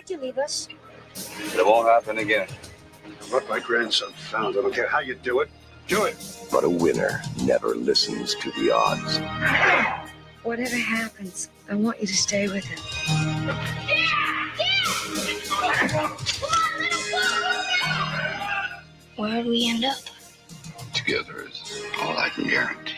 Why'd you leave us? It won't happen again. I want my grandson found. I don't care how you do it. Do it. But a winner never listens to the odds. Whatever happens, I want you to stay with him. Where'd we end up? Together is all I can guarantee.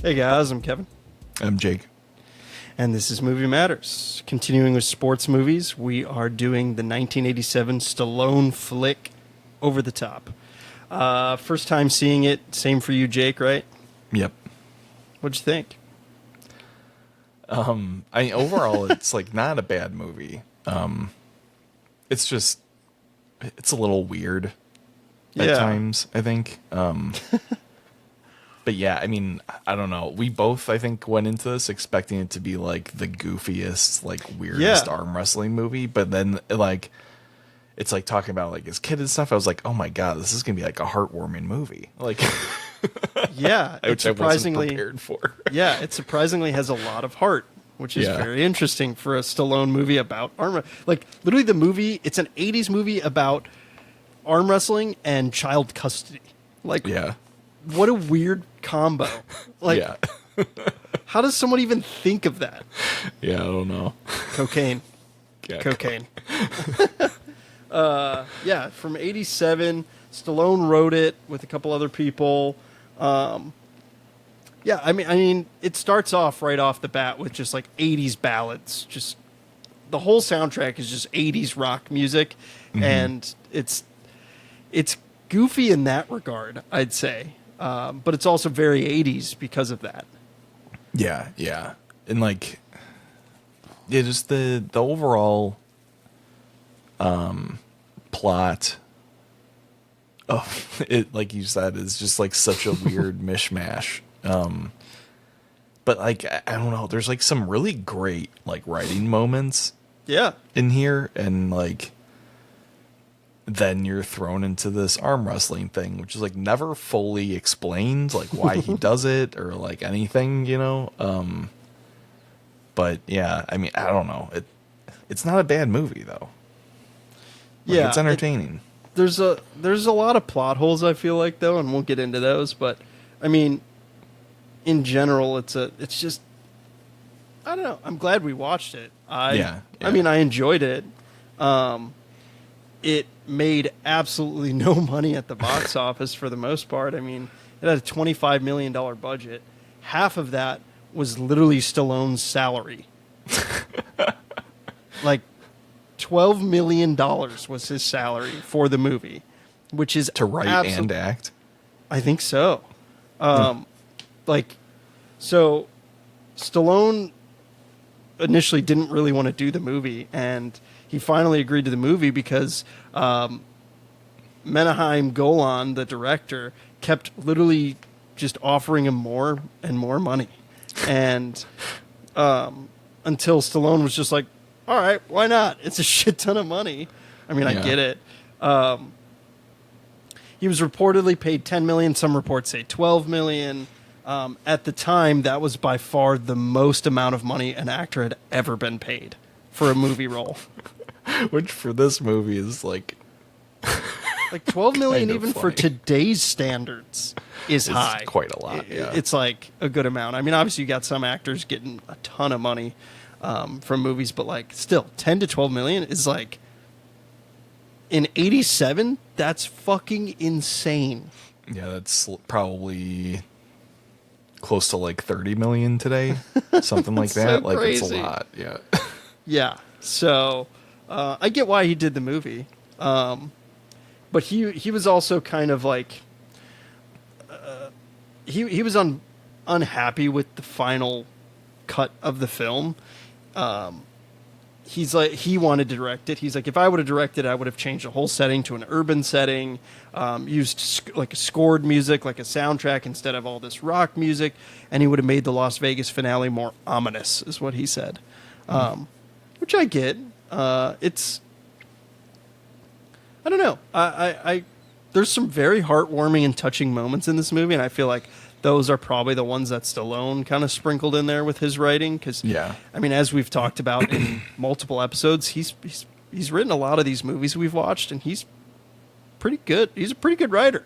Hey guys, I'm Kevin. I'm Jake. And this is Movie Matters. Continuing with sports movies, we are doing the 1987 Stallone flick, Over the Top. First time seeing it, same for you, Jake, right? Yep. What'd you think? Overall, it's like not a bad movie. It's just, it's a little weird at times, I think. But yeah, I mean, I don't know. We both, I think, went into this expecting it to be like the goofiest, like weirdest arm wrestling movie. But then, like, it's like talking about like his kid and stuff. I was like, oh my god, this is gonna be like a heartwarming movie. Like, yeah, which I wasn't prepared for. Yeah, it surprisingly has a lot of heart, which is very interesting for a Stallone movie about arm. Like, literally, the movie. It's an '80s movie about arm wrestling and child custody. Like, what a weird combo. Like, how does someone even think of that? Yeah, I don't know. Cocaine. Cocaine. From 87, Stallone wrote it with a couple other people. I mean, it starts off right off the bat with just like 80s ballads. Just the whole soundtrack is just 80s rock music, and it's goofy in that regard, I'd say. But it's also very 80s because of that. Yeah. And like, just the overall plot of it, like you said, is just like such a weird mishmash. But like, I don't know, there's like some really great like writing moments in here, and like then you're thrown into this arm wrestling thing, which is like never fully explained, like why he does it or like anything, you know? But yeah, I mean, I don't know. It's not a bad movie though. Like, it's entertaining. There's a lot of plot holes, I feel like, though, and we'll get into those, but I mean, in general, it's just, I don't know. I'm glad we watched it. I mean, I enjoyed it. It made absolutely no money at the box office for the most part. I mean, it had a $25 million budget. Half of that was literally Stallone's salary. Like, $12 million was his salary for the movie, which is to write and act. I think so. Like, so Stallone initially didn't really want to do the movie, and he finally agreed to the movie because Menahem Golan, the director, kept literally just offering him more and more money. And until Stallone was just like, all right, why not? It's a shit ton of money. I mean, I get it. He was reportedly paid $10 million. Some reports say $12 million. At the time, that was by far the most amount of money an actor had ever been paid for a movie role. Which for this movie is like $12 million even for today's standards is high. It's quite a lot. It's like a good amount. I mean, obviously you got some actors getting a ton of money from movies, but like still 10 to 12 million is like, in 87, that's fucking insane. Yeah, that's probably close to like 30 million today. Something like that. So like crazy. It's a lot. Yeah. Yeah. So I get why he did the movie. But he was also kind of like he was unhappy with the final cut of the film. He's like, he wanted to direct it. He's like, if I would have directed, I would have changed the whole setting to an urban setting, used like scored music, like a soundtrack instead of all this rock music, and he would have made the Las Vegas finale more ominous, is what he said. Which I get. It's, I don't know. there's some very heartwarming and touching moments in this movie, and I feel like those are probably the ones that Stallone kind of sprinkled in there with his writing. Because, I mean, as we've talked about in multiple episodes, he's written a lot of these movies we've watched, and he's pretty good. He's a pretty good writer.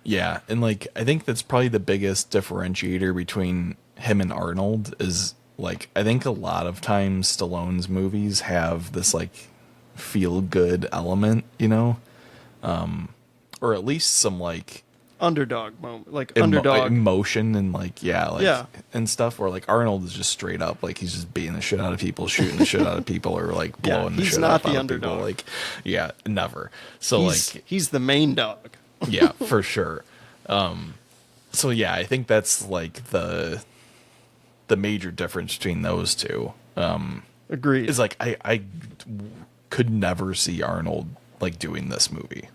Yeah, and like I think that's probably the biggest differentiator between him and Arnold is like I think a lot of times Stallone's movies have this like feel good element, you know, or at least some like underdog moment, like underdog emotion and like and stuff. Where like Arnold is just straight up like he's just beating the shit out of people, shooting the shit out of people, or like blowing the shit out of people. He's not the underdog. Like never. So he's the main dog. Yeah, for sure. So yeah, I think that's like the major difference between those two. Agreed. Is like I could never see Arnold like doing this movie.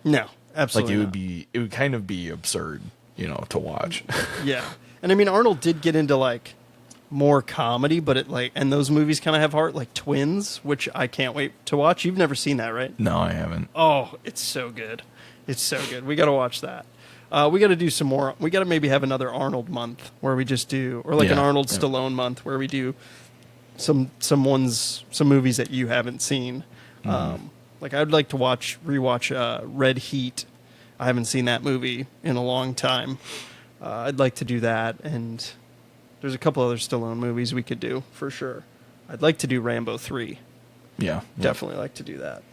No, absolutely. Like it would kind of be absurd, you know, to watch. Yeah. And I mean Arnold did get into like more comedy, but and those movies kind of have heart, like Twins, which I can't wait to watch. You've never seen that, right? No, I haven't. Oh, it's so good. It's so good. We got to watch that. We got to do some more. We got to maybe have another Arnold month where we just do, or like an Arnold Stallone month where we do some movies that you haven't seen. Like I'd like to rewatch Red Heat. I haven't seen that movie in a long time. I'd like to do that, and there's a couple other Stallone movies we could do for sure. I'd like to do Rambo 3. Yeah. Definitely like to do that.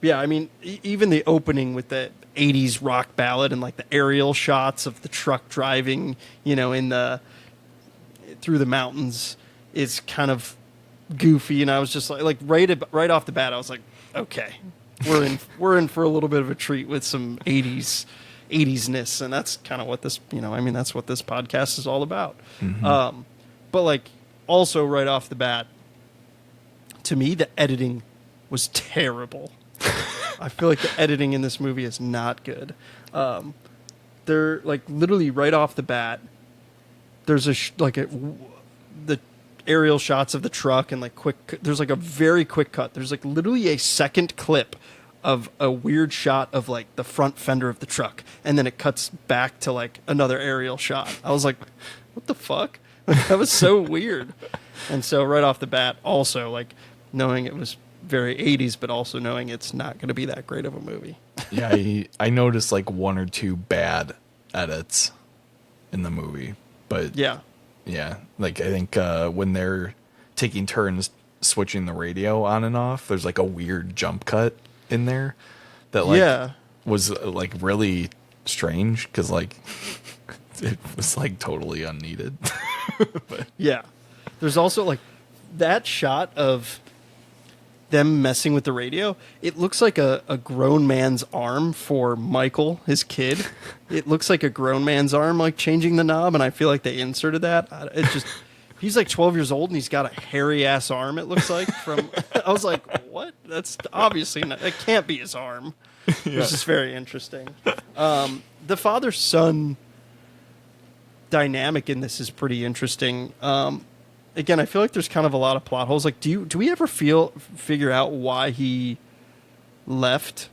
Yeah, I mean, even the opening with the 80s rock ballad and like the aerial shots of the truck driving, you know, through the mountains is kind of goofy, and I was just like right off the bat, I was like, okay, we're in for a little bit of a treat with some 80s-ness, and that's kind of what this, you know, I mean, that's what this podcast is all about. Mm-hmm. But like also right off the bat, to me, the editing was terrible. I feel like the editing in this movie is not good. They're like literally right off the bat. There's the aerial shots of the truck and like there's like a very quick cut. There's like literally a second clip of a weird shot of like the front fender of the truck, and then it cuts back to like another aerial shot. I was like, what the fuck? Like, that was so weird. And so right off the bat, also like knowing it was very 80s, but also knowing it's not going to be that great of a movie. Yeah, I noticed like one or two bad edits in the movie, but yeah, like I think when they're taking turns switching the radio on and off, there's like a weird jump cut in there that like was like really strange because like it was like totally unneeded. But yeah, there's also like that shot of them messing with the radio. It looks like a grown man's arm for Michael, his kid. It looks like a grown man's arm, like changing the knob, and I feel like they inserted that. It just, he's like 12 years old and he's got a hairy ass arm. It looks like from. I was like, what? That's obviously not. It can't be his arm. Yeah. Which is very interesting. The father son dynamic in this is pretty interesting. Again, I feel like there's kind of a lot of plot holes. Like, do we ever figure out why he left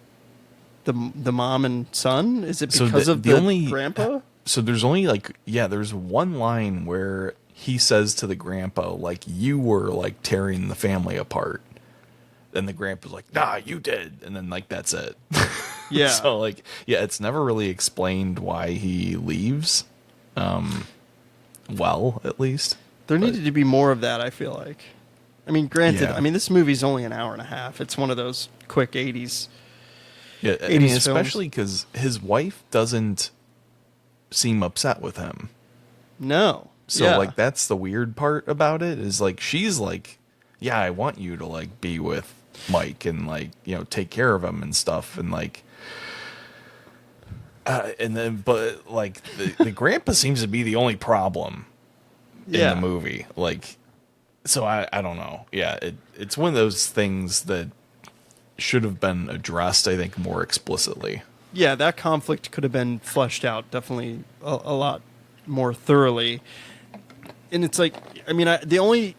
the mom and son? Is it because of the grandpa? So there's only like there's one line where he says to the grandpa like, "You were like tearing the family apart," and the grandpa's like, "Nah, you did," and then like that's it. Yeah. So like it's never really explained why he leaves. Well, at least. There needed to be more of that, I feel like. I mean, granted, I mean, this movie's only an hour and a half. It's one of those quick 80s. Yeah, I mean, especially because his wife doesn't seem upset with him. No. So, like, that's the weird part about it is, like, she's like, yeah, I want you to, like, be with Mike and, like, you know, take care of him and stuff. And, like, and then, but, like, the grandpa seems to be the only problem. In the movie, like, so I don't know. Yeah, it's one of those things that should have been addressed, I think, more explicitly. Yeah, that conflict could have been fleshed out definitely a lot more thoroughly. And it's like, I mean, the only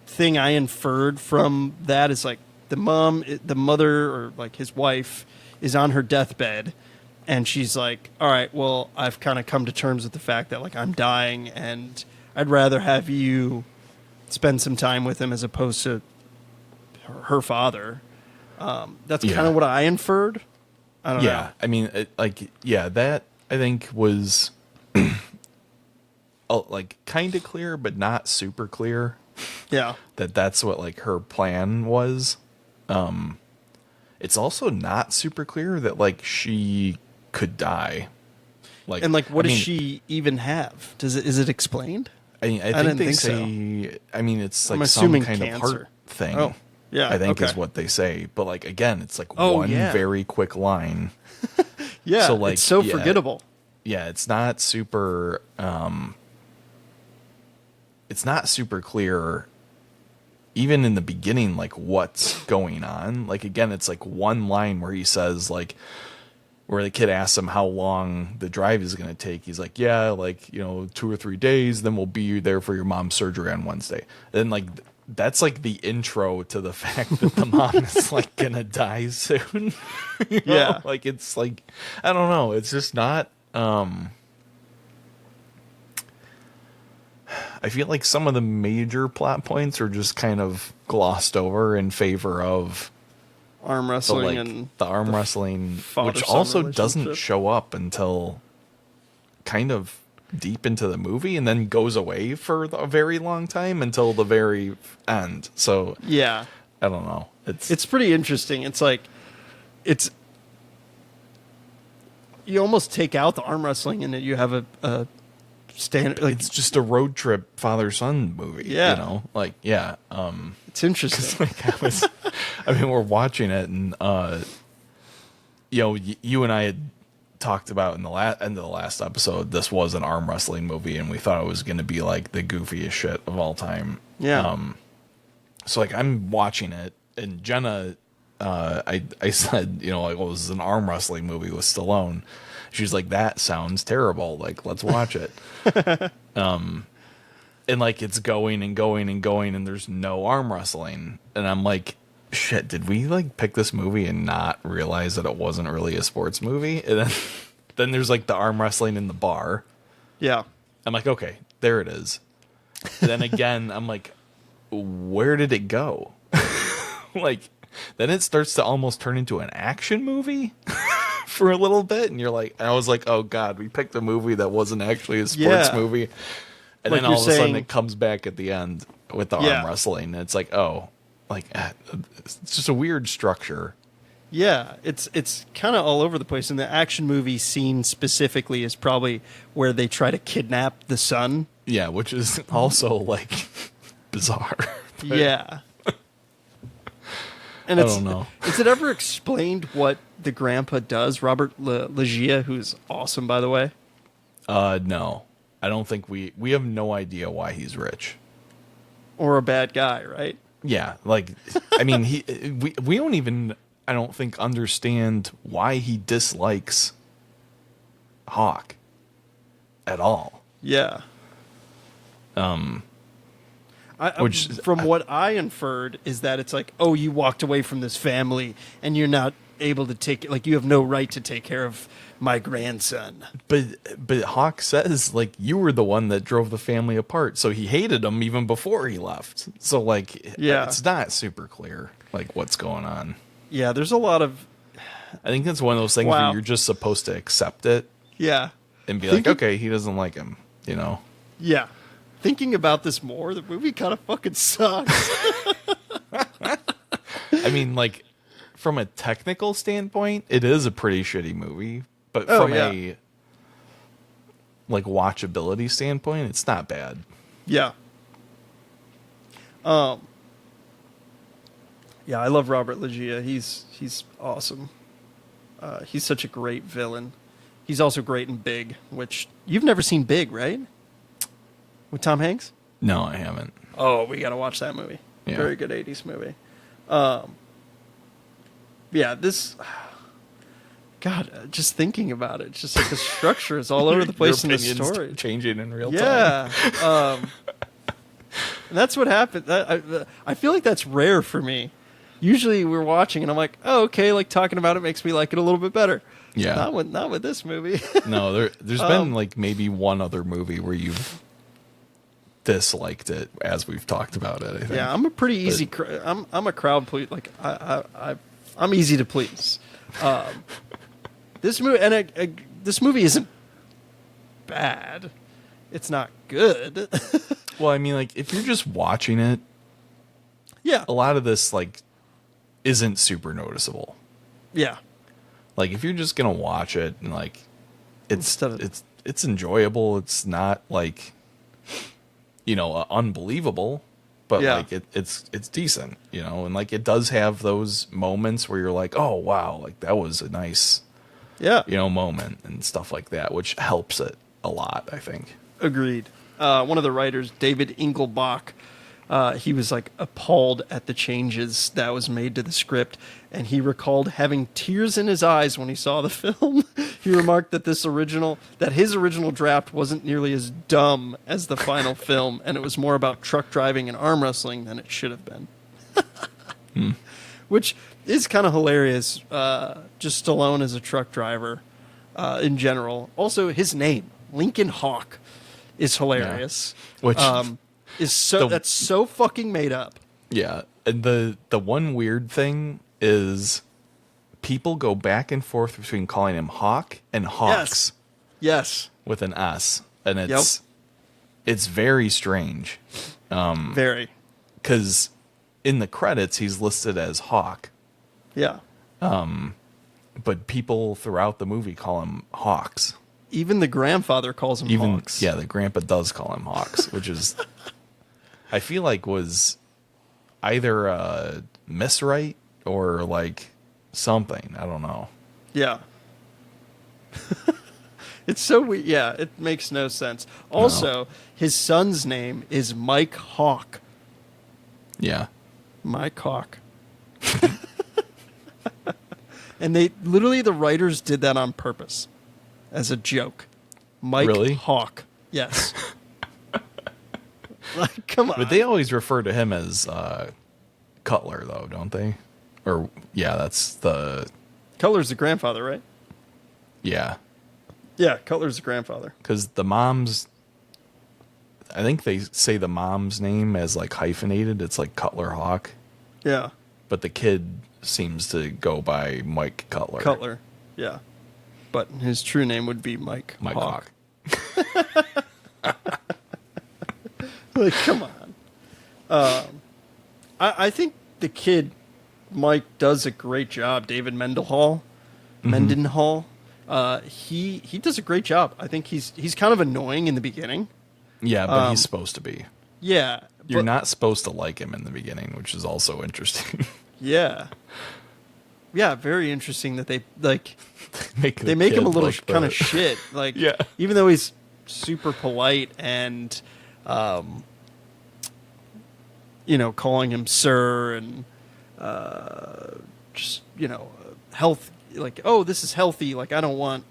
thing I inferred from that is like the mother, or like his wife, is on her deathbed, and she's like, all right, well, I've kind of come to terms with the fact that, like, I'm dying, and I'd rather have you spend some time with him as opposed to her father. That's kind of what I inferred. I don't know. I mean, that I think was like kind of clear, but not super clear. Yeah. That's what like her plan was. It's also not super clear that like she could die. Like, and like, what does she even have? Is it explained? I mean, I think they say. So. I mean, it's like some kind cancer. Of heart thing. Oh, yeah. I think is what they say. But like again, it's like one very quick line. Yeah. So like, it's so forgettable. Yeah, it's not super. It's not super clear. Even in the beginning, like what's going on. Like again, it's like one line where he says like. Where the kid asks him how long the drive is going to take. He's like, yeah, like, 2 or 3 days. Then we'll be there for your mom's surgery on Wednesday. And like, that's like the intro to the fact that the mom is like going to die soon. Yeah. Like, it's like, I don't know. It's just not, I feel like some of the major plot points are just kind of glossed over in favor of arm wrestling and the arm wrestling, which also doesn't show up until kind of deep into the movie and then goes away for a very long time until the very end. So yeah, I don't know. It's pretty interesting. It's like you almost take out the arm wrestling and you have a standard. Like, it's just a road trip father-son movie. Yeah, it's interesting. Like I mean, we're watching it, and you and I had talked about in the end of the last episode. This was an arm wrestling movie, and we thought it was going to be like the goofiest shit of all time. Yeah. So like, I'm watching it, and Jenna, I said, like, well, this is an arm wrestling movie with Stallone. She's like, that sounds terrible. Like, let's watch it. And like, it's going and going and going, and there's no arm wrestling, and I'm like, shit, did we like pick this movie and not realize that it wasn't really a sports movie? And then there's like the arm wrestling in the bar. Yeah. I'm like, okay, there it is. And then again, I'm like, where did it go? Like, then it starts to almost turn into an action movie for a little bit. And I was like, oh God, we picked a movie that wasn't actually a sports movie. And like, then all of a sudden it comes back at the end with the arm wrestling. And it's like, oh, like, it's just a weird structure. Yeah, it's kind of all over the place. And the action movie scene specifically is probably where they try to kidnap the son. Yeah, which is also like bizarre. Yeah. And I don't know. Is it ever explained what the grandpa does? Robert Loggia, who's awesome, by the way. No, I don't think we have no idea why he's rich or a bad guy, right? Yeah, like, I mean, we don't even, I don't think, understand why he dislikes Hawk at all. Yeah. From what I inferred is that it's like, oh, you walked away from this family and you're not able to take, like, you have no right to take care of my grandson. But Hawk says, like, you were the one that drove the family apart, so he hated him even before he left. So like, it's not super clear like what's going on. Yeah, there's a lot of, I think that's one of those things where you're just supposed to accept it. Yeah. And be like, okay, he doesn't like him, Yeah. Thinking about this more, the movie kind of fucking sucks. I mean, like, from a technical standpoint, it is a pretty shitty movie. But from a, like, watchability standpoint, it's not bad. Yeah. Yeah, I love Robert Loggia. He's awesome. He's such a great villain. He's also great in Big, which you've never seen Big, right? With Tom Hanks? No, I haven't. Oh, we got to watch that movie. Yeah. Very good 80s movie. Yeah, this... God, just thinking about it, it's just like the structure is all over the place in the story. Changing in real time. Yeah. And that's what happened. I feel like that's rare for me. usually we're watching and I'm like, oh, okay, like talking about it makes me like it a little bit better. Yeah. Not with this movie. No, there's been like maybe one other movie where you've disliked it as we've talked about it. I think. Yeah, I'm a pretty easy. I'm a crowd please. Like I'm easy to please. This movie this movie isn't bad. It's not good. Well, I mean, like if you're just watching it, yeah, a lot of this like isn't super noticeable. Yeah. Like if you're just gonna watch it and like it's enjoyable. It's not like unbelievable, but like it's decent, and like it does have those moments where you're like, oh wow, like that was a nice moment and stuff like that, which helps it a lot, I think. Agreed. One of the writers, David Engelbach, he was like appalled at the changes that was made to the script, and he recalled having tears in his eyes when he saw the film. He remarked that his original draft wasn't nearly as dumb as the final film, and it was more about truck driving and arm wrestling than it should have been. Which is kind of hilarious. Just Stallone as a truck driver in general. Also, his name, Lincoln Hawk, is hilarious. Yeah. Which that's so fucking made up. Yeah, and the one weird thing is people go back and forth between calling him Hawk and Hawks. Yes. With an S, and it's very strange. Very. Because in the credits he's listed as Hawk. Yeah. But people throughout the movie call him Hawks. Even the grandfather calls him Hawks. Yeah, the grandpa does call him Hawks, which is, I feel like was either a miswrite or like something. I don't know. Yeah. It's so weird. Yeah, it makes no sense. Also, his son's name is Mike Hawk. Yeah. Mike Hawk. And the writers did that on purpose as a joke. Mike Hawk. Yes. Like, come on. But they always refer to him as Cutler, though, don't they? Or, yeah, that's the... Cutler's the grandfather, right? Yeah. Yeah, Cutler's the grandfather. Because the mom's... I think they say the mom's name as, like, hyphenated. It's, like, Cutler Hawk. Yeah. But the kid seems to go by Mike Cutler. Cutler, yeah. But his true name would be Mike Hawk. Like, come on. I think the kid, Mike, does a great job. David Mendenhall. He does a great job. I think he's kind of annoying in the beginning. Yeah, but he's supposed to be. Yeah. You're not supposed to like him in the beginning, which is also interesting. Yeah. Yeah, very interesting that they like make him a little like kind of shit. Like, yeah. Even though he's super polite and, calling him sir and just health. Like, oh, this is healthy. Like, I don't want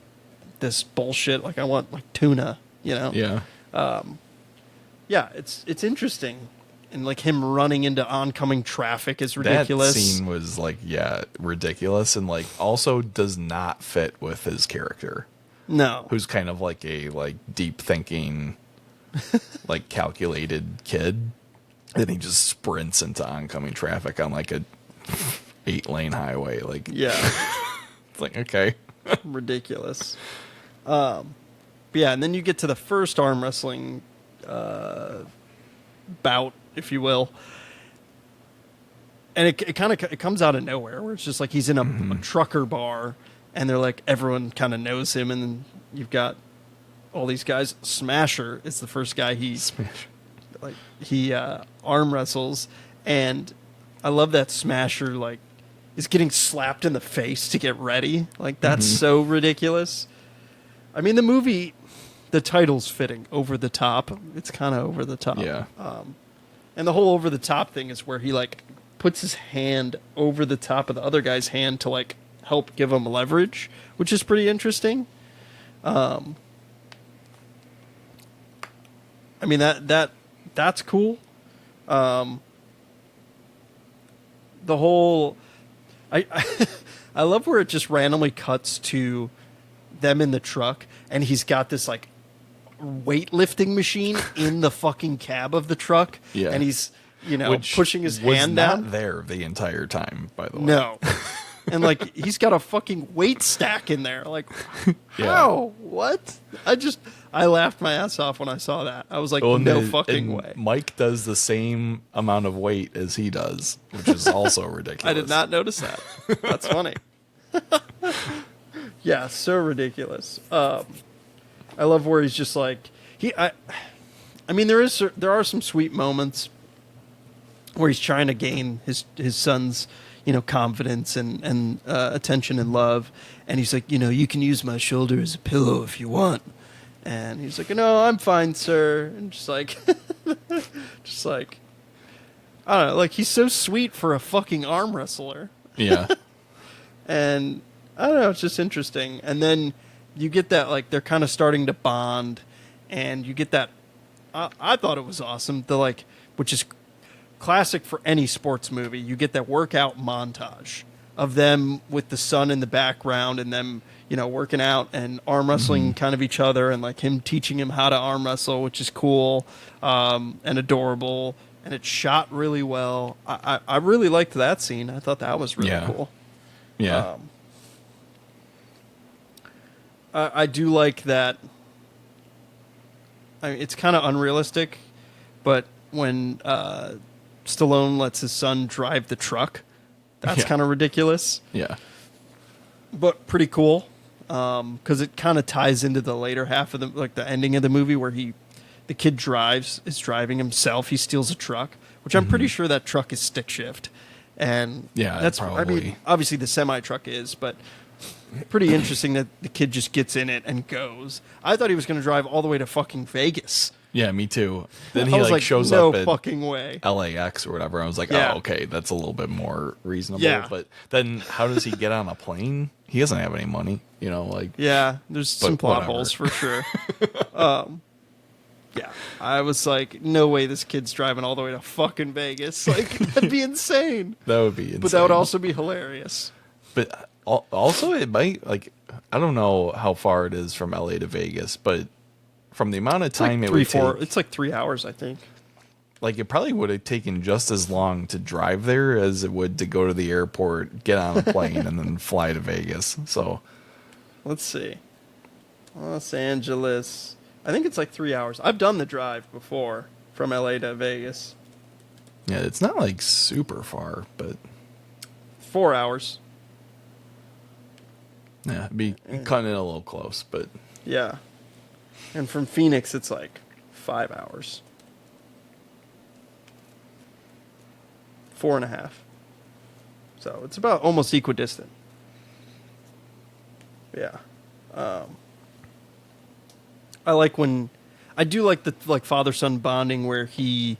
this bullshit. Like, I want like tuna. Yeah. Yeah, it's interesting. And like him running into oncoming traffic is ridiculous. That scene was like, ridiculous, and like also does not fit with his character. No. Who's kind of like a deep thinking, like calculated kid. And he just sprints into oncoming traffic on like a 8-lane highway. Like, yeah. It's like, okay. Ridiculous. Yeah, and then you get to the first arm wrestling bout, if you will, and it comes out of nowhere, where it's just like he's in a trucker bar, and they're like everyone kind of knows him, and then you've got all these guys. Smasher is the first guy he arm wrestles, and I love that Smasher like is getting slapped in the face to get ready. Like that's so ridiculous. I mean, the movie, the title's fitting. Over the top. It's kind of over the top. Yeah. And the whole over the top thing is where he like puts his hand over the top of the other guy's hand to like help give him leverage, which is pretty interesting. I mean that's cool. the whole, I I love where it just randomly cuts to them in the truck, and he's got this like weightlifting machine in the fucking cab of the truck, and he's pushing his hand down. Not there the entire time, by the way. No. And like he's got a fucking weight stack in there. Like, how? What? I laughed my ass off when I saw that. I was like, no fucking way. Mike does the same amount of weight as he does, which is also ridiculous. I did not notice that. That's funny. Yeah, so ridiculous. I love where he's just like I mean, there are some sweet moments where he's trying to gain his son's confidence and attention and love, and he's like, you can use my shoulder as a pillow if you want, and he's like, no, I'm fine, sir, and just like I don't know, like he's so sweet for a fucking arm wrestler. Yeah. And I don't know, it's just interesting. And then you get that, like, they're kind of starting to bond, and you get that, I thought it was awesome, which is classic for any sports movie. You get that workout montage of them with the sun in the background and them, working out and arm wrestling kind of each other, and like him teaching him how to arm wrestle, which is cool and adorable, and it's shot really well. I really liked that scene. I thought that was really cool. Yeah. I do like that. I mean, it's kind of unrealistic, but when Stallone lets his son drive the truck, that's kind of ridiculous. Yeah. But pretty cool, because it kind of ties into the later half of the ending of the movie where the kid is driving himself. He steals a truck, which I'm pretty sure that truck is stick shift. And that's probably. I mean, obviously the semi truck is, but pretty interesting that the kid just gets in it and goes. I thought he was going to drive all the way to fucking Vegas. Yeah, me too. Then he shows no up at fucking way. LAX or whatever. I was like, oh, okay, that's a little bit more reasonable. Yeah. But then how does he get on a plane? He doesn't have any money, Yeah, there's some plot holes for sure. Yeah, I was like, no way this kid's driving all the way to fucking Vegas. Like, that'd be insane. That would be insane. But that would also be hilarious. But also it might, I don't know how far it is from LA to Vegas, but from the amount of time it's like 3 hours, I think. Like, it probably would have taken just as long to drive there as it would to go to the airport, get on a plane, and then fly to Vegas. So, let's see. Los Angeles. I think it's like 3 hours. I've done the drive before from LA to Vegas. Yeah, it's not like super far, but 4 hours. Yeah, it'd be cutting it a little close, but yeah. And from Phoenix, it's like 5 hours. 4.5. So it's about almost equidistant. Yeah. I do like the father-son bonding where he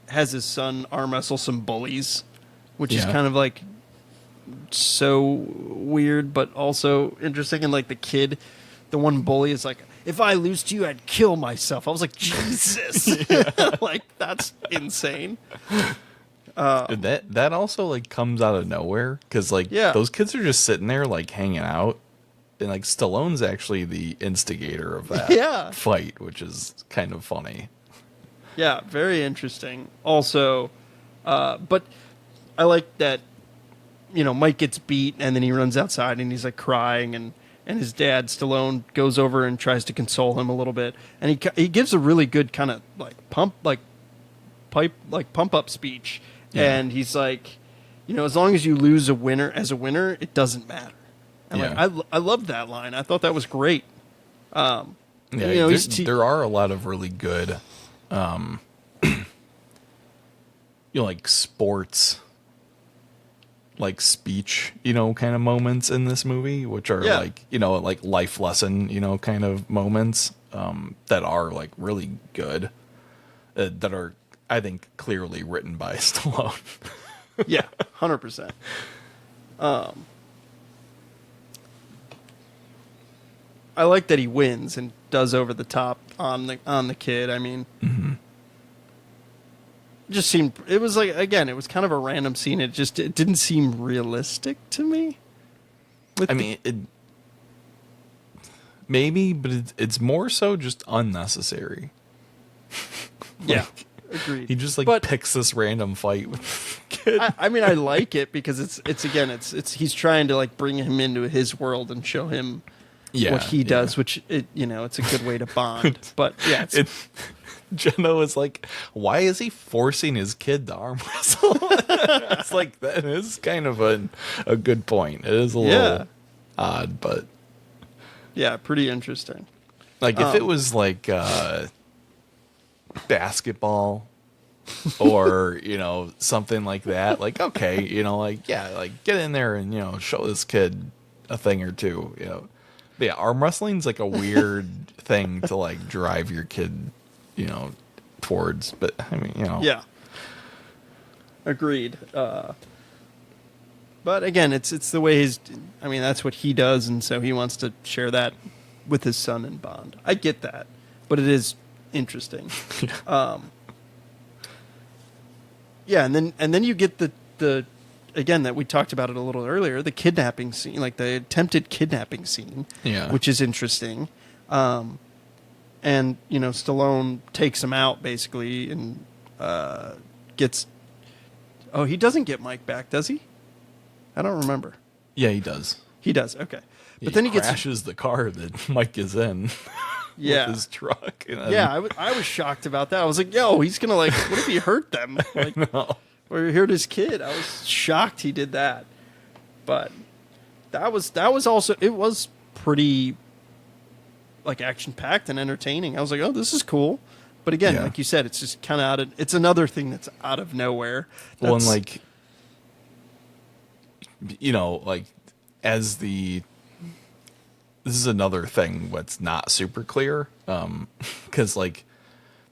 has his son arm wrestle some bullies, which is kind of like so weird, but also interesting. And like the one bully is like, if I lose to you, I'd kill myself. I was like, Jesus, like that's insane. That also like comes out of nowhere because those kids are just sitting there like hanging out, and like Stallone's actually the instigator of that fight, which is kind of funny. Yeah, very interesting. Also, but I like that. Mike gets beat and then he runs outside and he's like crying, and his dad Stallone goes over and tries to console him a little bit, and he gives a really good kind of pump up speech. And he's like, as long as you lose as a winner, it doesn't matter. And I loved that line. I thought that was great. There are a lot of really good, like sports, like speech, kind of moments in this movie, which are like life lesson, kind of moments, that are like really good, that are, I think, clearly written by Stallone. Yeah, 100%. I like that he wins and does over the top on the kid. I mean, just seemed, it was like, again, it was kind of a random scene. It didn't seem realistic to me. Maybe, but it's more so just unnecessary. Yeah, agreed. He just picks this random fight with kid. I mean, I like it because it's he's trying to like bring him into his world and show him what he does, which it's a good way to bond. But yeah, Jenna was like, "Why is he forcing his kid to arm wrestle?" It's like that is kind of a good point. It is a little odd, but yeah, pretty interesting. Like if it was like basketball or something like that, like okay, like get in there and show this kid a thing or two, But yeah, arm wrestling's like a weird thing to like drive your kid towards, but I mean yeah, agreed. But again, it's the way that's what he does, and so he wants to share that with his son and bond. I get that, but it is interesting. Yeah, and then you get the again that we talked about it a little earlier, the kidnapping scene, like the attempted kidnapping scene, which is interesting. And Stallone takes him out basically and gets. Oh, he doesn't get Mike back, does he? I don't remember. Yeah, he does. He does. Okay, but then he crashes the car that Mike is in. Yeah, with his truck. I was shocked about that. I was like, "Yo, he's gonna what if he hurt them? Like, or he hurt his kid?" I was shocked he did that. But that was also, it was pretty like action packed and entertaining. I was like, "Oh, this is cool." But again, like you said, it's just kind of it's another thing that's out of nowhere. Well, and like as this is another thing what's not super clear, because like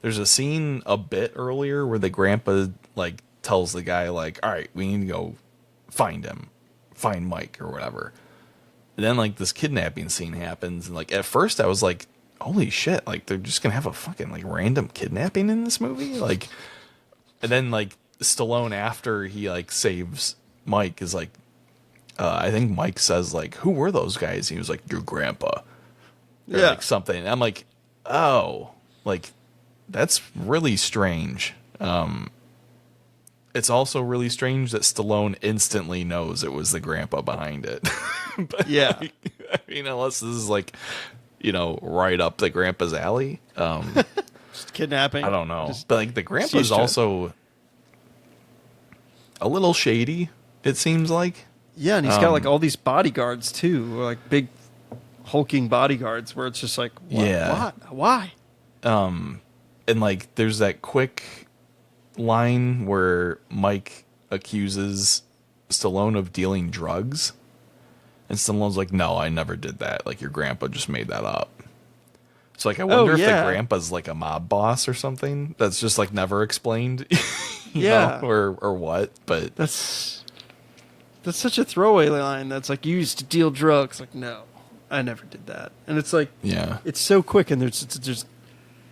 there's a scene a bit earlier where the grandpa like tells the guy like, all right, we need to go find Mike or whatever. And then like this kidnapping scene happens, and like at first I was like, holy shit, like they're just gonna have a fucking like random kidnapping in this movie, like. And then like Stallone, after he like saves Mike, is like, I think Mike says like, who were those guys? He was like, your grandpa. Or like something. And I'm like, oh, like that's really strange. It's also really strange that Stallone instantly knows it was the grandpa behind it. But yeah, like, I mean, unless this is like, right up the grandpa's alley. Just kidnapping. I don't know, but like the grandpa's also a little shady. It seems like. Yeah, and he's got like all these bodyguards too, like big hulking bodyguards, where it's just like, why? And like there's that quick line where Mike accuses Stallone of dealing drugs, and Stallone's like, no, I never did that. Like your grandpa just made that up. So like I wonder if the grandpa's like a mob boss or something that's just like never explained, or what. But that's such a throwaway line. That's like, you used to deal drugs. Like, no, I never did that. And it's like, it's so quick, and there's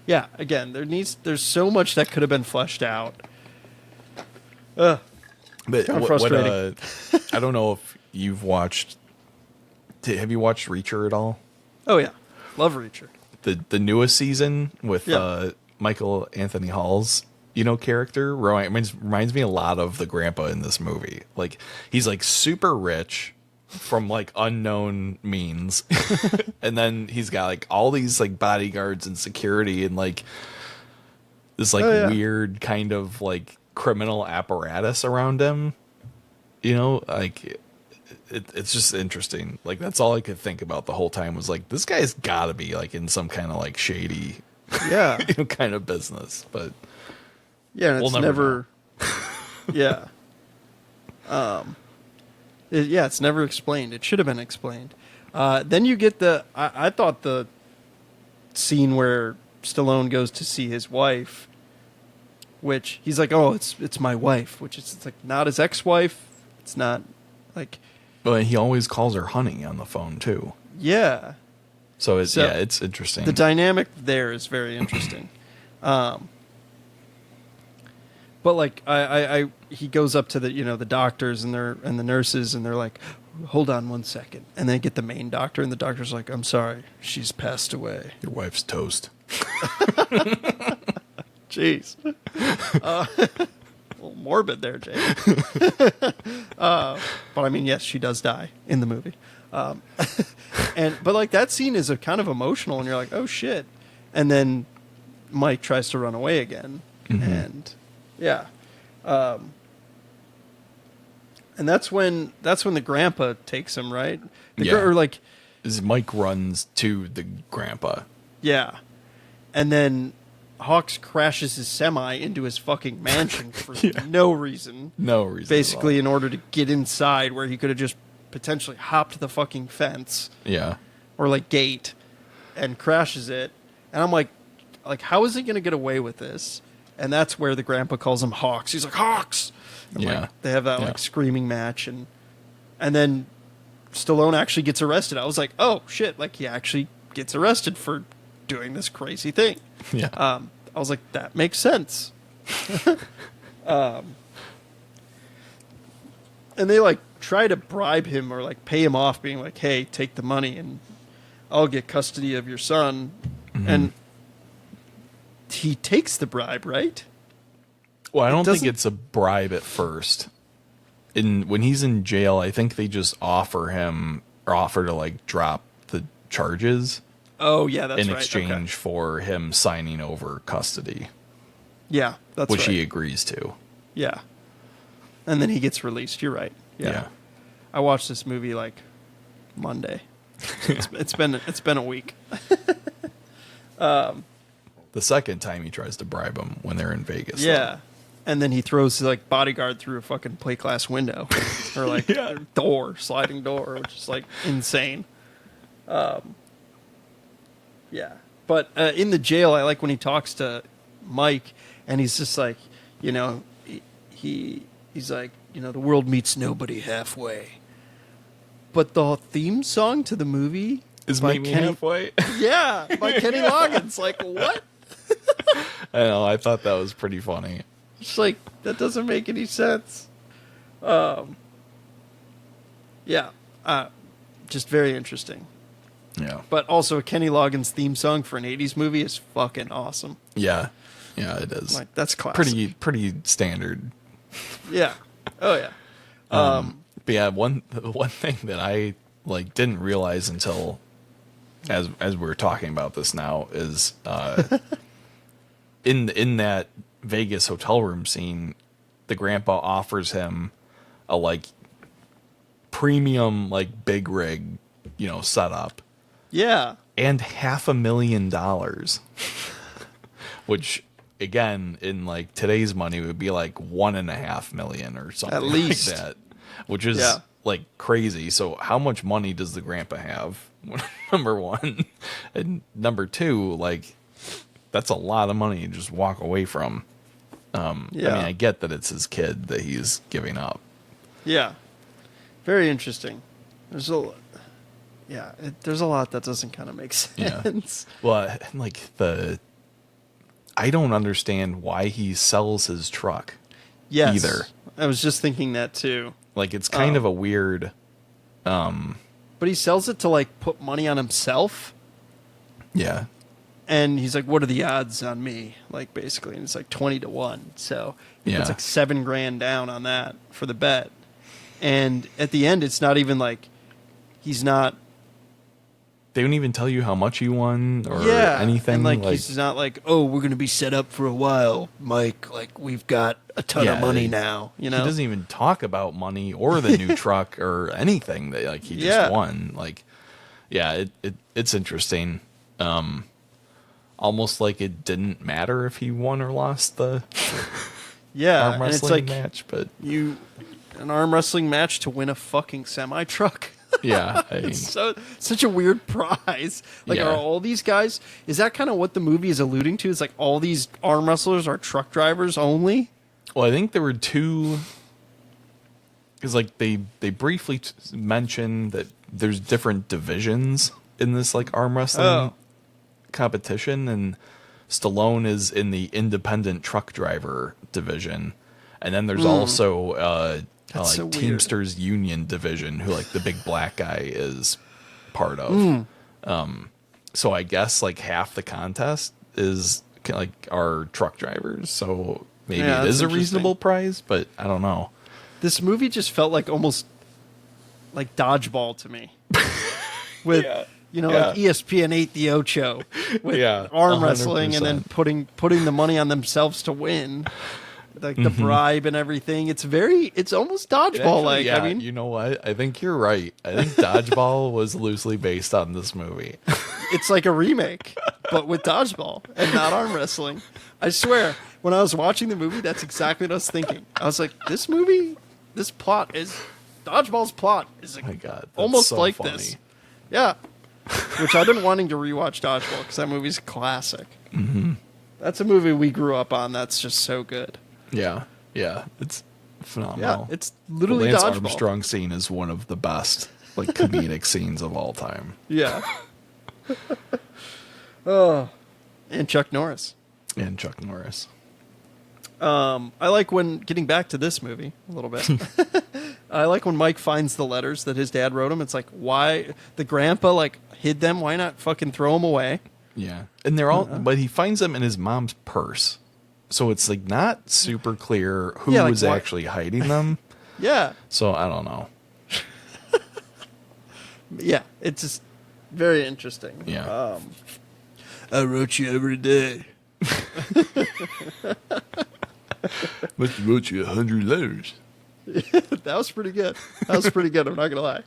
again, there's so much that could have been fleshed out. But kind of frustrating. I don't know if you've watched. Have you watched Reacher at all? Oh yeah, love Reacher. The newest season with Michael Anthony Hall's character reminds me a lot of the grandpa in this movie. Like he's like super rich from like unknown means, and then he's got like all these like bodyguards and security and like this like weird kind of like criminal apparatus around him. Like it's just interesting. Like that's all I could think about the whole time was like, this guy's got to be like in some kind of like shady kind of business, but. Yeah, and it's never it's never explained. It should have been explained. Then you get I thought the scene where Stallone goes to see his wife, which he's like, oh, it's my wife, which is it's like not his ex-wife. It's not like. But he always calls her honey on the phone too. Yeah. So it's interesting. The dynamic there is very interesting. But like he goes up to the the doctors and the nurses, and they're like, hold on 1 second, and they get the main doctor, and the doctor's like, I'm sorry, she's passed away. Your wife's toast. Jeez. A little morbid there, Jay. But I mean, yes, she does die in the movie. But like that scene is a kind of emotional, and you're like, oh shit. And then Mike tries to run away again, and yeah, and that's when the grandpa takes him, right? Or like, as Mike runs to the grandpa. Yeah, and then Hawks crashes his semi into his fucking mansion for no reason. No reason. Basically, in order to get inside, where he could have just potentially hopped the fucking fence. Yeah. Or like gate, and crashes it. And I'm like, how is he going to get away with this? And that's where the grandpa calls him Hawks. He's like, Hawks! And like, they have that like screaming match, and then Stallone actually gets arrested. I was like, oh shit! Like he actually gets arrested for doing this crazy thing. Yeah. I was like, that makes sense. And they like try to bribe him or like pay him off, being like, hey, take the money and I'll get custody of your son. And he takes the bribe, right? Well, I don't think it's a bribe at first. When he's in jail, I think they just offer to like drop the charges. Oh yeah, that's right. In exchange for him signing over custody. Yeah, that's which right. he agrees to. Yeah. And then he gets released. You're right. Yeah. I watched this movie like Monday. It's been a week. The second time he tries to bribe him when they're in Vegas. Yeah. Though. And then he throws his like bodyguard through a fucking plate glass window or like sliding door, which is like insane. Yeah. But in the jail, I like when he talks to Mike, and he's just like, he's like, the world meets nobody halfway. But the theme song to the movie is Meet Me Halfway. Yeah, by Kenny Loggins. Like, what? I know. I thought that was pretty funny. It's like, that doesn't make any sense. Yeah. Just very interesting. Yeah. But also a Kenny Loggins theme song for an 80s movie is fucking awesome. Yeah. Yeah, it is. Like, that's classic. Pretty standard. Yeah. Oh, yeah. But yeah, one thing that I like didn't realize until as we were talking about this now is in that Vegas hotel room scene, the grandpa offers him a like premium like big rig, setup. Yeah. And $500,000. Which again, in like today's money would be like $1.5 million or something at least like that. Which is like crazy. So how much money does the grandpa have? Number one. And number two, like that's a lot of money to just walk away from. I mean, I get that it's his kid that he's giving up. Yeah. Very interesting. There's a lot that doesn't kind of make sense. Yeah. Well, like I don't understand why he sells his truck. Yes. Either. I was just thinking that too. Like it's kind of a weird. But he sells it to like put money on himself. Yeah. And he's like, "What are the odds on me?" Like basically, and it's like 20-1. So it's like $7,000 down on that for the bet. And at the end, it's not even like he's not. They don't even tell you how much he won or anything. And like he's not like, "Oh, we're going to be set up for a while, Mike. Like we've got a ton of money now." He doesn't even talk about money or the new truck or anything that like he just won. Like, it's interesting. Almost like it didn't matter if he won or lost the arm wrestling match, but an arm wrestling match to win a fucking semi truck. Yeah, it's such a weird prize. Like, are all these guys? Is that kind of what the movie is alluding to? It's like all these arm wrestlers are truck drivers only. Well, I think there were two. Because like they briefly mentioned that there's different divisions in this like arm wrestling competition, and Stallone is in the independent truck driver division, and then there's also like so weird. Teamsters Union division, who like the big black guy is part of. So I guess like half the contest is like are truck drivers. So maybe it is a reasonable prize, but I don't know. This movie just felt like almost like dodgeball to me. With like ESPN 8 the Ocho with arm wrestling 100%. and then putting the money on themselves to win. Like the bribe and everything. It's almost dodgeball like. Yeah, I mean, you know what? I think you're right. I think Dodgeball was loosely based on this movie. it's like a remake, but with dodgeball and not arm wrestling. I swear, when I was watching the movie, that's exactly what I was thinking. I was like, this plot is Dodgeball's plot is Oh my God, that's almost so like funny. this. Yeah. Which I've been wanting to rewatch Dodgeball because that movie's a classic. Mm-hmm. That's a movie we grew up on. That's just so good. Yeah, it's phenomenal. Yeah, it's literally the Lance Dodgeball. Armstrong scene is one of the best like comedic scenes of all time. Yeah. Oh, and Chuck Norris. And Chuck Norris. I like when getting back to this movie a little bit. I like when Mike finds the letters that his dad wrote him. It's like, why the grandpa like hid them? Why not fucking throw them away? Yeah, and they're all, but he finds them in his mom's purse, so it's like not super clear who was actually hiding them. Yeah. So I don't know. Yeah, it's just very interesting. Yeah. I wrote you every day. Must have wrote you 100 letters. That was pretty good. I'm not gonna lie.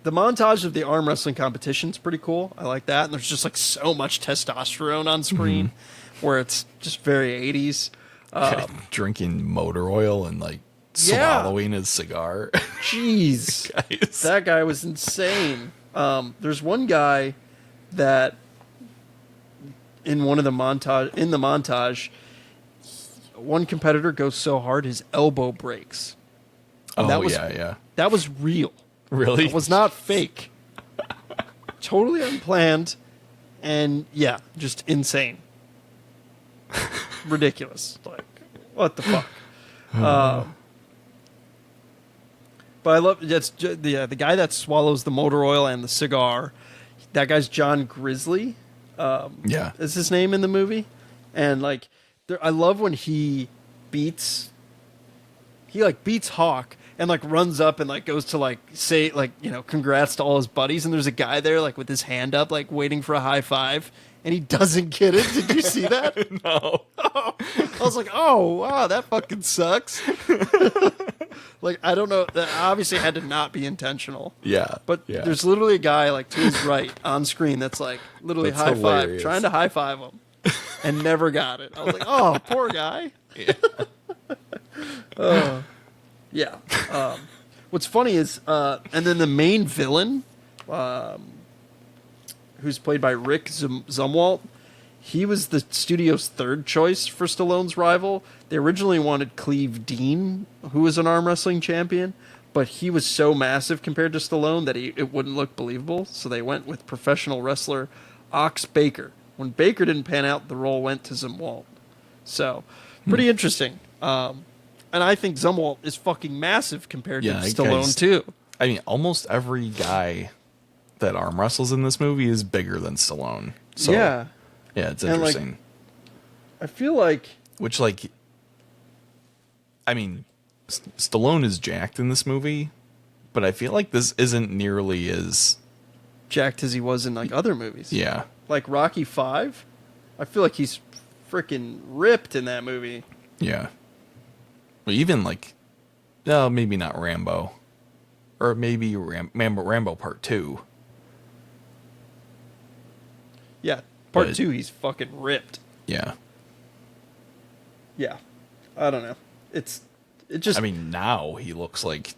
The montage of the arm wrestling competition is pretty cool. I like that. And there's just like so much testosterone on screen, where it's just very 80s. Drinking motor oil and like swallowing his cigar. Jeez, that guy was insane. There's one guy that in the montage, one competitor goes so hard his elbow breaks. And that was real. Really? It was not fake. Totally unplanned, and just insane. Ridiculous. Like, what the fuck? But I love the guy that swallows the motor oil and the cigar. That guy's John Grizzly. Is his name in the movie? And like, I love when he beats Hawk and like runs up and like goes to like say like, congrats to all his buddies, and there's a guy there like with his hand up like waiting for a high five, and he doesn't get it. Did you see that? No. I was like, oh wow, that fucking sucks. Like, I don't know, that obviously had to not be intentional. Yeah. But there's literally a guy like to his right on screen that's like literally That's high hilarious. five, trying to high five him, and never got it. I was like, oh, poor guy. Yeah. What's funny is, and then the main villain, who's played by Rick Zumwalt, he was the studio's third choice for Stallone's rival. They originally wanted Cleve Dean, who was an arm wrestling champion, but he was so massive compared to Stallone that it wouldn't look believable, so they went with professional wrestler Ox Baker. When Baker didn't pan out, the role went to Zumwalt. So, pretty interesting. And I think Zumwalt is fucking massive compared to Stallone, too. I mean, almost every guy that arm wrestles in this movie is bigger than Stallone. So, yeah, it's interesting. And, like, I feel like... Which, like... I mean, Stallone is jacked in this movie, but I feel like this isn't nearly as... jacked as he was in, like, other movies. Yeah. Like Rocky V, I feel like he's freaking ripped in that movie. Yeah. Well, even, like... No, maybe not Rambo. Or maybe Rambo Part 2. Yeah, Part 2, he's fucking ripped. Yeah. Yeah. I don't know. It just... I mean, now he looks like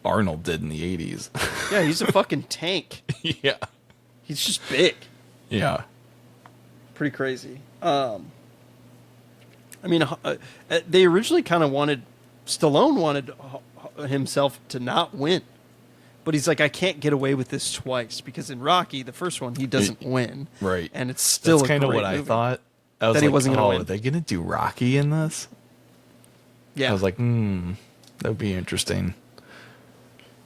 Arnold did in the 80s. Yeah, he's a fucking tank. Yeah. He's just big. Yeah. Pretty crazy. I mean, they originally kind of Stallone wanted himself to not win. But he's like, I can't get away with this twice because in Rocky, the first one, he doesn't win. Right. And it's still That's kind of what movie. I thought. I was that like, he wasn't going to win. are they going to do Rocky in this? Yeah. I was like, that would be interesting.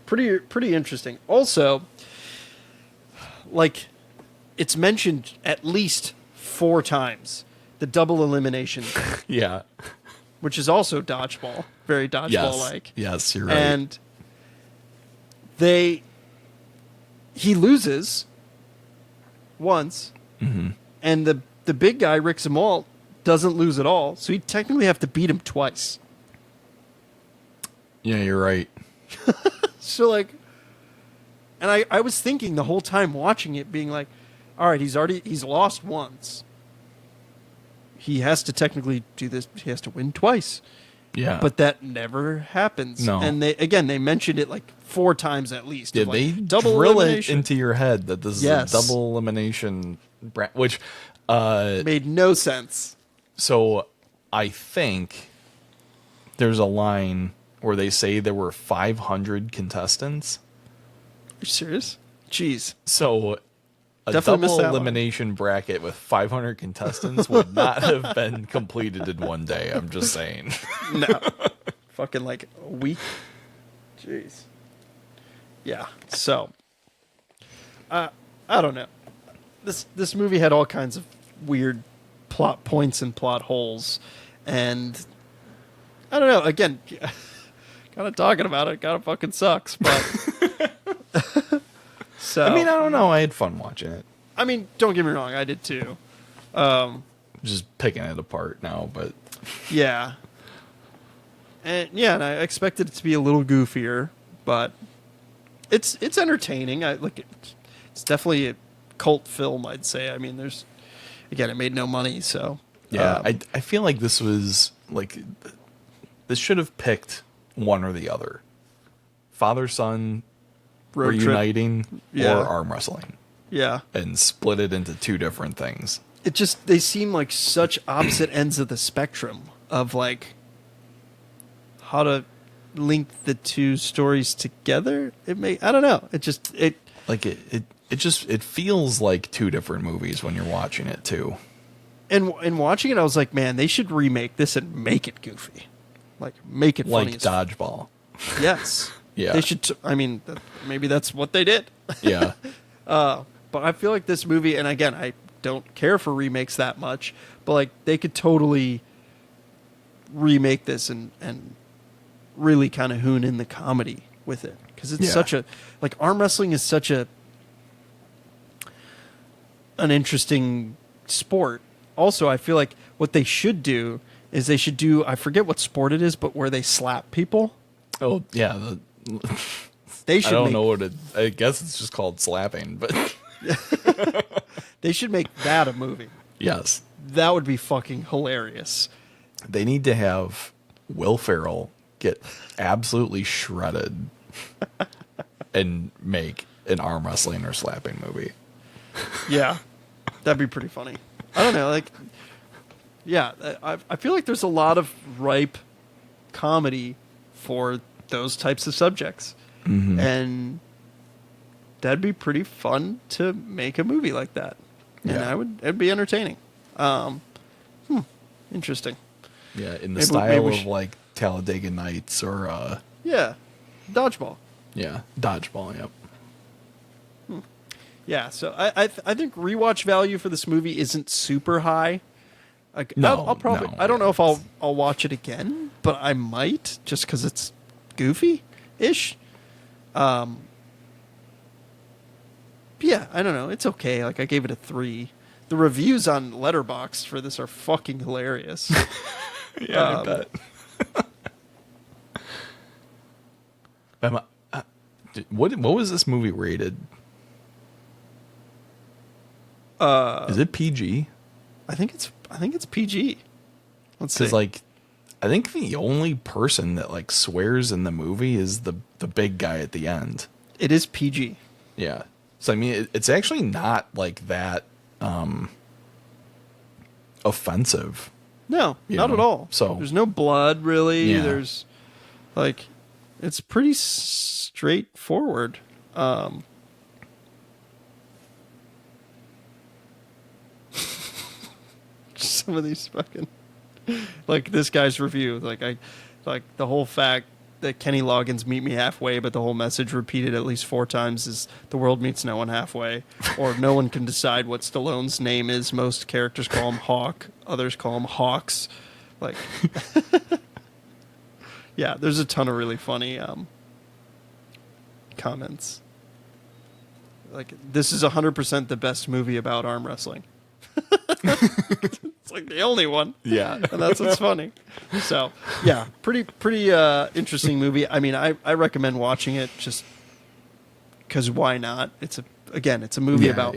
Pretty interesting. Also, like, it's mentioned at least 4 times, the double elimination. Yeah. Which is also dodgeball. Very dodgeball-like. Yes, you're right. And he loses once, and the big guy, Rick Zamal, doesn't lose at all, so he'd technically have to beat him twice. Yeah, you're right. So, like, and I was thinking the whole time watching it, being like, all right, he's lost once. He has to technically do this. He has to win twice. Yeah. But that never happens. No. And they mentioned it like 4 times at least. Yeah, of, like, they double drill elimination. it into your head that this is a double elimination, which made no sense. So I think there's a line where they say there were 500 contestants. Are you serious? Jeez. So a Definitely missed double that elimination bracket with 500 contestants would not have been completed in one day. I'm just saying. No. Fucking like a week. Jeez. Yeah. So, I don't know. This movie had all kinds of weird plot points and plot holes, and I don't know. Again, kind of talking about it kind of fucking sucks, but so I mean, I don't know. I had fun watching it. I mean, don't get me wrong, I did too. Just picking it apart now, but Yeah. And I expected it to be a little goofier, but it's entertaining. It's definitely a cult film, I'd say. I mean, it made no money, so yeah, I feel like this was like this should have picked one or the other. Father-son road reuniting trip. Yeah. or arm wrestling. Yeah. And split it into 2 different things. They seem like such opposite ends of the spectrum of like how to link the 2 stories together. I don't know. It feels like 2 different movies when you're watching it too. And watching it, I was like, man, they should remake this and make it goofy, like make it funny like dodgeball. Yes. Yeah. They should. Maybe that's what they did. Yeah. But I feel like this movie, and again, I don't care for remakes that much, but like they could totally remake this and really kind of hone in the comedy with it, because it's such a arm wrestling is such an interesting sport. Also, I feel like what they should do is I forget what sport it is, but where they slap people. Oh yeah. They should. I don't know I guess it's just called slapping, but they should make that a movie. Yes. That would be fucking hilarious. They need to have Will Ferrell get absolutely shredded and make an arm wrestling or slapping movie. Yeah. That'd be pretty funny. I don't know, like, yeah, I feel like there's a lot of ripe comedy for those types of subjects. Mm-hmm. And that'd be pretty fun to make a movie like that. And it'd be entertaining. Interesting. Yeah, in the style of like Talladega Nights or yeah, dodgeball. Yeah, dodgeball, yep. Yeah, so I think rewatch value for this movie isn't super high. Like, no, I'll probably. I don't know if I'll watch it again, but I might just because it's goofy-ish. Yeah, I don't know. It's okay. Like I gave it a 3. The reviews on Letterboxd for this are fucking hilarious. Yeah, I bet. What was this movie rated? Is it PG? I think it's PG. Let's see. Because like, I think the only person that like swears in the movie is the big guy at the end. It is PG. Yeah. So I mean, it's actually not like that offensive. No, not at all. So there's no blood really. Yeah. There's like, It's pretty straightforward. Some of these fucking, like this guy's review, like the whole fact that Kenny Loggins meet me halfway, but the whole message repeated at least 4 times is the world meets no one halfway, or no one can decide what Stallone's name is. Most characters call him Hawk, others call him Hawks. Like, yeah, there's a ton of really funny comments. Like, this is 100% the best movie about arm wrestling. It's like the only one. Yeah. And that's what's funny. So, yeah, pretty interesting movie. I mean, I recommend watching it just because why not? It's a movie about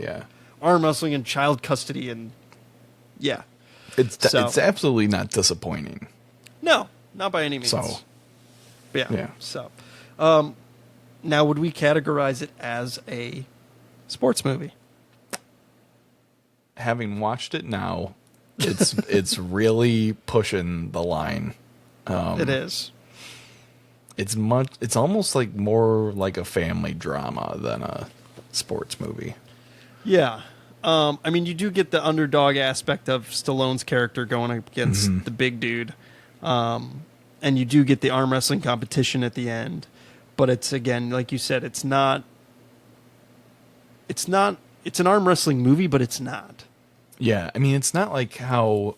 arm wrestling and child custody, and yeah. It's absolutely not disappointing. No, not by any means. So, yeah. So, now would we categorize it as a sports movie? Having watched it now, it's really pushing the line. It is. It's almost like more like a family drama than a sports movie. Yeah. I mean, you do get the underdog aspect of Stallone's character going against the big dude. And you do get the arm wrestling competition at the end. But it's, again, like you said, it's an arm wrestling movie, but it's not. Yeah, I mean, it's not like how,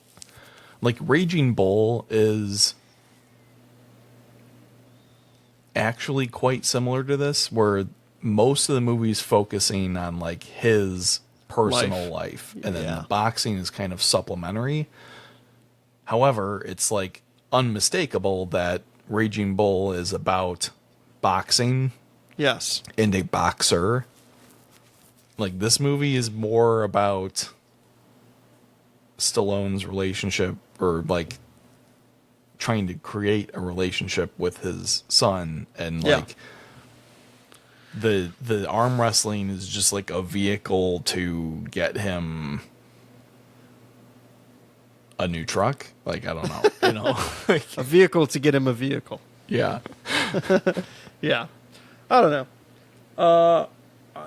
like, Raging Bull is actually quite similar to this, where most of the movie's focusing on, like, his personal life. And then the boxing is kind of supplementary. However, it's, like, unmistakable that Raging Bull is about boxing. Yes. And a boxer. Like, this movie is more about Stallone's relationship, or like trying to create a relationship with his son, and like the arm wrestling is just like a vehicle to get him a new truck. Like, I don't know, you know, like, a vehicle to get him a vehicle. Yeah. Yeah. I don't know.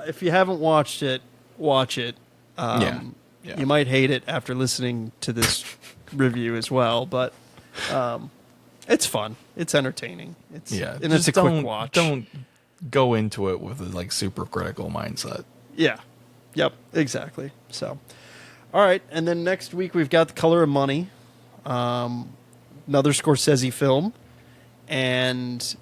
If you haven't watched it, watch it. Yeah. You might hate it after listening to this review as well, but it's fun. It's entertaining. And it's a quick watch. Don't go into it with a like super critical mindset. Yeah. Yep. Exactly. So, all right. And then next week we've got The Color of Money, another Scorsese film, and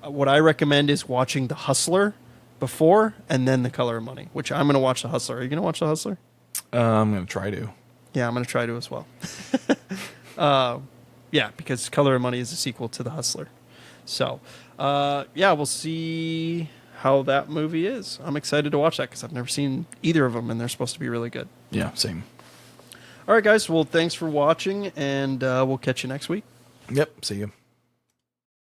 what I recommend is watching The Hustler before and then The Color of Money, which I'm going to watch The Hustler. Are you going to watch The Hustler? I'm going to try to. Yeah, I'm going to try to as well. Yeah, because Color of Money is a sequel to The Hustler. So, yeah, we'll see how that movie is. I'm excited to watch that because I've never seen either of them, and they're supposed to be really good. Yeah, same. All right, guys. Well, thanks for watching, and we'll catch you next week. Yep, see you.